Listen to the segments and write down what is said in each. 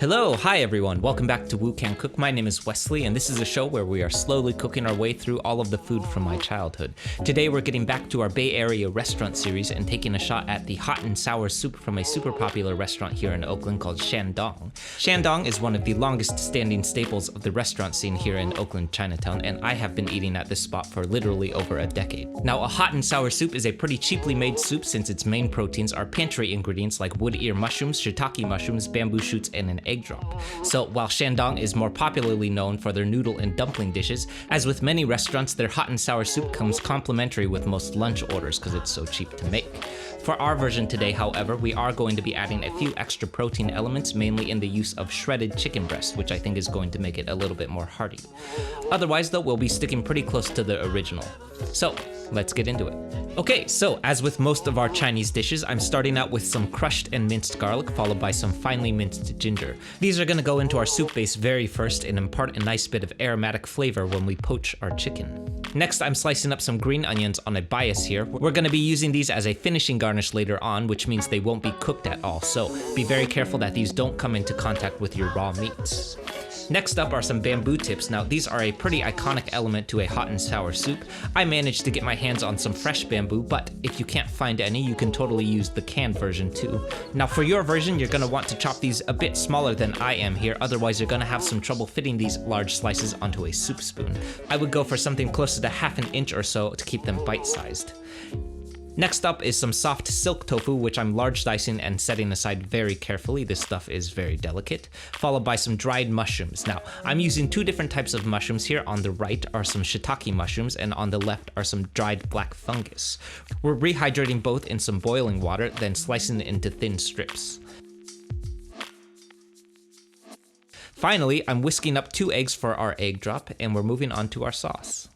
Hello, hi everyone, welcome back to Woo Can Cook. My name is Wesley, and this is a show where we are slowly cooking our way through all of the food from my childhood. Today we're getting back to our Bay Area restaurant series and taking a shot at the hot and sour soup from a super popular restaurant here in Oakland called Shan Dong. Shan Dong is one of the longest standing staples of the restaurant scene here in Oakland, Chinatown, and I have been eating at this spot for literally over a decade. Now, a hot and sour soup is a pretty cheaply made soup since its main proteins are pantry ingredients like wood ear mushrooms, shiitake mushrooms, bamboo shoots, and an egg drop. So while Shan Dong is more popularly known for their noodle and dumpling dishes, as with many restaurants, their hot and sour soup comes complimentary with most lunch orders because it's so cheap to make. For our version today, however, we are going to be adding a few extra protein elements, mainly in the use of shredded chicken breast, which I think is going to make it a little bit more hearty. Otherwise though, we'll be sticking pretty close to the original. So let's get into it. Okay, so as with most of our Chinese dishes, I'm starting out with some crushed and minced garlic, followed by some finely minced ginger. These are gonna go into our soup base very first and impart a nice bit of aromatic flavor when we poach our chicken. Next, I'm slicing up some green onions on a bias here. We're gonna be using these as a finishing garnish later on, which means they won't be cooked at all, so be very careful that these don't come into contact with your raw meats. Next up are some bamboo tips. Now, these are a pretty iconic element to a hot and sour soup. I managed to get my hands on some fresh bamboo, but if you can't find any, you can totally use the canned version too. Now, for your version, you're gonna want to chop these a bit smaller than I am here, otherwise you're gonna have some trouble fitting these large slices onto a soup spoon. I would go for something closer to half an inch or so to keep them bite-sized. Next up is some soft silk tofu, which I'm large dicing and setting aside very carefully. This stuff is very delicate. Followed by some dried mushrooms. Now, I'm using two different types of mushrooms here. On the right are some shiitake mushrooms, and on the left are some dried black fungus. We're rehydrating both in some boiling water, then slicing it into thin strips. Finally, I'm whisking up 2 eggs for our egg drop, and we're moving on to our sauce.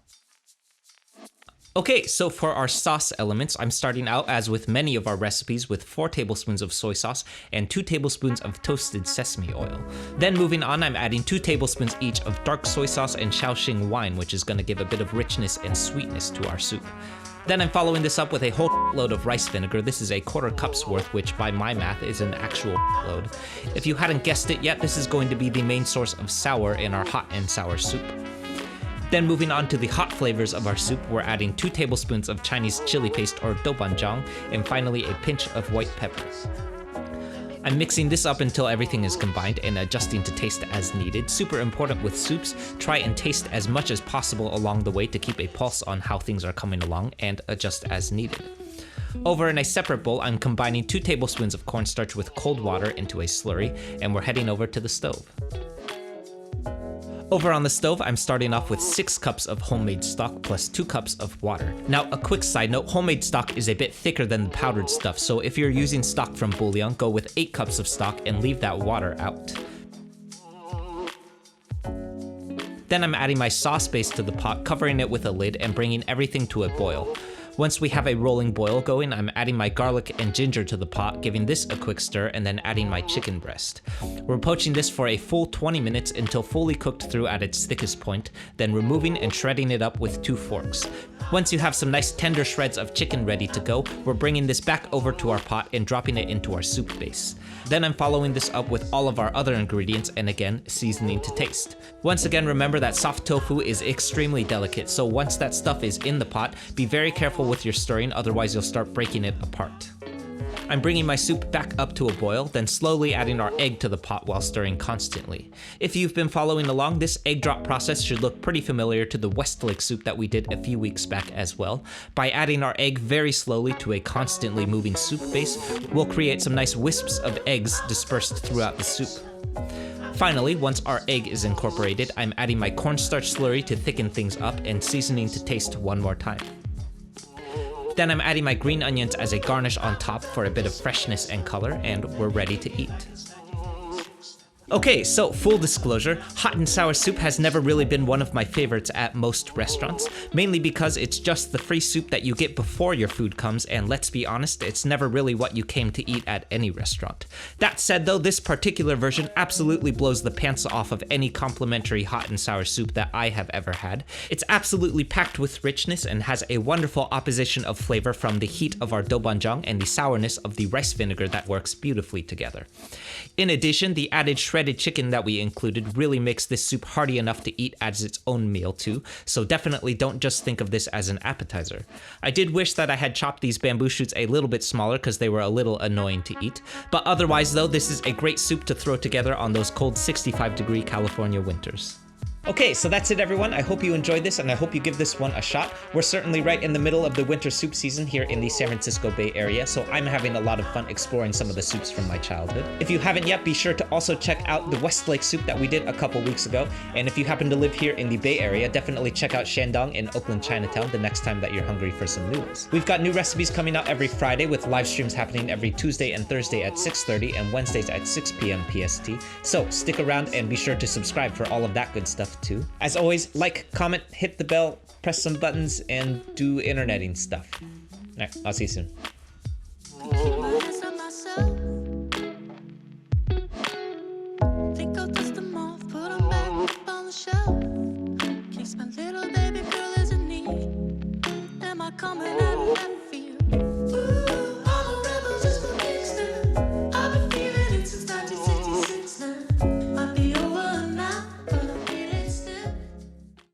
Okay, so for our sauce elements, I'm starting out, as with many of our recipes, with 4 tablespoons of soy sauce and 2 tablespoons of toasted sesame oil. Then moving on, I'm adding 2 tablespoons each of dark soy sauce and Shaoxing wine, which is going to give a bit of richness and sweetness to our soup. Then I'm following this up with a whole load of rice vinegar. This is a 1/4 cup's worth, which by my math is an actual load. If you hadn't guessed it yet, this is going to be the main source of sour in our hot and sour soup. Then moving on to the hot flavors of our soup, we're adding 2 tablespoons of Chinese chili paste or doubanjiang, and finally a pinch of white pepper. I'm mixing this up until everything is combined and adjusting to taste as needed. Super important with soups, try and taste as much as possible along the way to keep a pulse on how things are coming along and adjust as needed. Over in a separate bowl, I'm combining 2 tablespoons of cornstarch with cold water into a slurry, and we're heading over to the stove. Over on the stove, I'm starting off with 6 cups of homemade stock plus 2 cups of water. Now, a quick side note, homemade stock is a bit thicker than the powdered stuff, so if you're using stock from bouillon, go with 8 cups of stock and leave that water out. Then I'm adding my sauce base to the pot, covering it with a lid and bringing everything to a boil. Once we have a rolling boil going, I'm adding my garlic and ginger to the pot, giving this a quick stir, and then adding my chicken breast. We're poaching this for a full 20 minutes until fully cooked through at its thickest point, then removing and shredding it up with 2 forks. Once you have some nice tender shreds of chicken ready to go, we're bringing this back over to our pot and dropping it into our soup base. Then I'm following this up with all of our other ingredients and again, seasoning to taste. Once again, remember that soft tofu is extremely delicate, so once that stuff is in the pot, be very careful with your stirring, otherwise you'll start breaking it apart. I'm bringing my soup back up to a boil, then slowly adding our egg to the pot while stirring constantly. If you've been following along, this egg drop process should look pretty familiar to the Wesley soup that we did a few weeks back as well. By adding our egg very slowly to a constantly moving soup base, we'll create some nice wisps of eggs dispersed throughout the soup. Finally, once our egg is incorporated, I'm adding my cornstarch slurry to thicken things up and seasoning to taste one more time. Then I'm adding my green onions as a garnish on top for a bit of freshness and color, and we're ready to eat. Okay, so full disclosure, hot and sour soup has never really been one of my favorites at most restaurants, mainly because it's just the free soup that you get before your food comes, and let's be honest, it's never really what you came to eat at any restaurant. That said though, this particular version absolutely blows the pants off of any complimentary hot and sour soup that I have ever had. It's absolutely packed with richness and has a wonderful opposition of flavor from the heat of our doubanjiang and the sourness of the rice vinegar that works beautifully together. In addition, the added shredded chicken that we included really makes this soup hearty enough to eat as its own meal too, so definitely don't just think of this as an appetizer. I did wish that I had chopped these bamboo shoots a little bit smaller because they were a little annoying to eat, but otherwise though, this is a great soup to throw together on those cold 65-degree California winters. Okay, so that's it everyone. I hope you enjoyed this and I hope you give this one a shot. We're certainly right in the middle of the winter soup season here in the San Francisco Bay Area, so I'm having a lot of fun exploring some of the soups from my childhood. If you haven't yet, be sure to also check out the Westlake soup that we did a couple weeks ago. And if you happen to live here in the Bay Area, definitely check out Shan Dong in Oakland, Chinatown the next time that you're hungry for some noodles. We've got new recipes coming out every Friday with live streams happening every Tuesday and Thursday at 6:30 and Wednesdays at 6 p.m. PST. So stick around and be sure to subscribe for all of that good stuff too. As always, like, comment, hit the bell, press some buttons, and do interneting stuff. Alright, I'll see you soon.